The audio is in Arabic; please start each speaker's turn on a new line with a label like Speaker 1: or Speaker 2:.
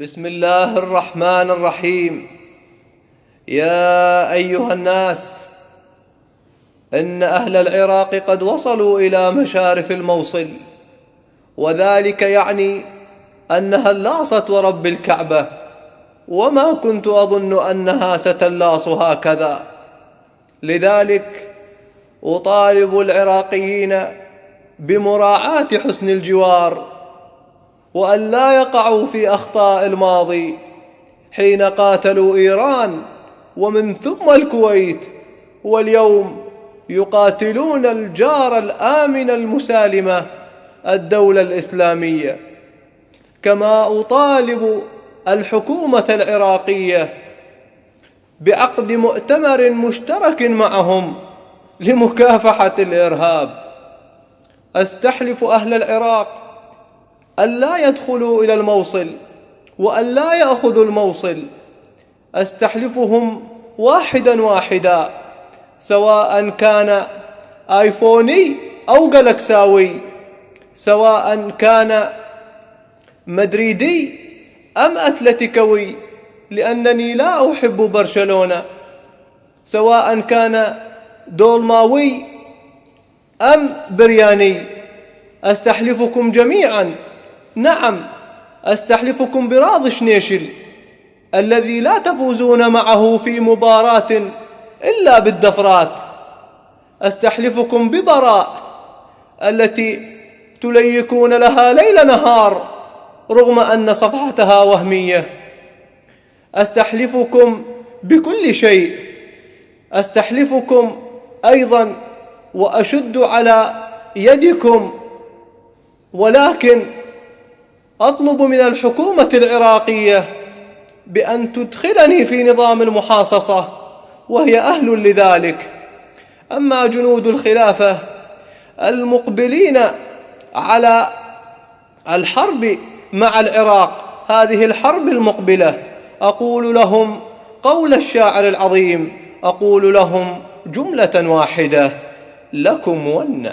Speaker 1: بسم الله الرحمن الرحيم. يا أيها الناس، إن أهل العراق قد وصلوا إلى مشارف الموصل، وذلك يعني أنها اللاصت ورب الكعبة، وما كنت أظن أنها ستلاص هكذا. لذلك أطالب العراقيين بمراعاة حسن الجوار، وأن لا يقعوا في أخطاء الماضي حين قاتلوا إيران ومن ثم الكويت، واليوم يقاتلون الجار الآمن المسالمة الدولة الإسلامية. كما أطالب الحكومة العراقية بعقد مؤتمر مشترك معهم لمكافحة الإرهاب. أستحلف أهل العراق أن لا يدخلوا إلى الموصل وأن لا يأخذوا الموصل. أستحلفهم واحدا واحدا، سواء كان آيفوني أو جالكساوي، سواء كان مدريدي أم أتلتيكوي، لأنني لا أحب برشلونة، سواء كان دولماوي أم برياني. أستحلفكم جميعا، نعم أستحلفكم براض شنيشل الذي لا تفوزون معه في مباراة إلا بالدفرات. أستحلفكم ببراء التي تليكون لها ليل نهار رغم أن صفحتها وهمية. أستحلفكم بكل شيء. أستحلفكم أيضا وأشد على يدكم، ولكن أطلب من الحكومة العراقية بأن تدخلني في نظام المحاصصة، وهي أهل لذلك. أما جنود الخلافة المقبلين على الحرب مع العراق، هذه الحرب المقبلة، أقول لهم قول الشاعر العظيم، أقول لهم جملة واحدة: لكم ون.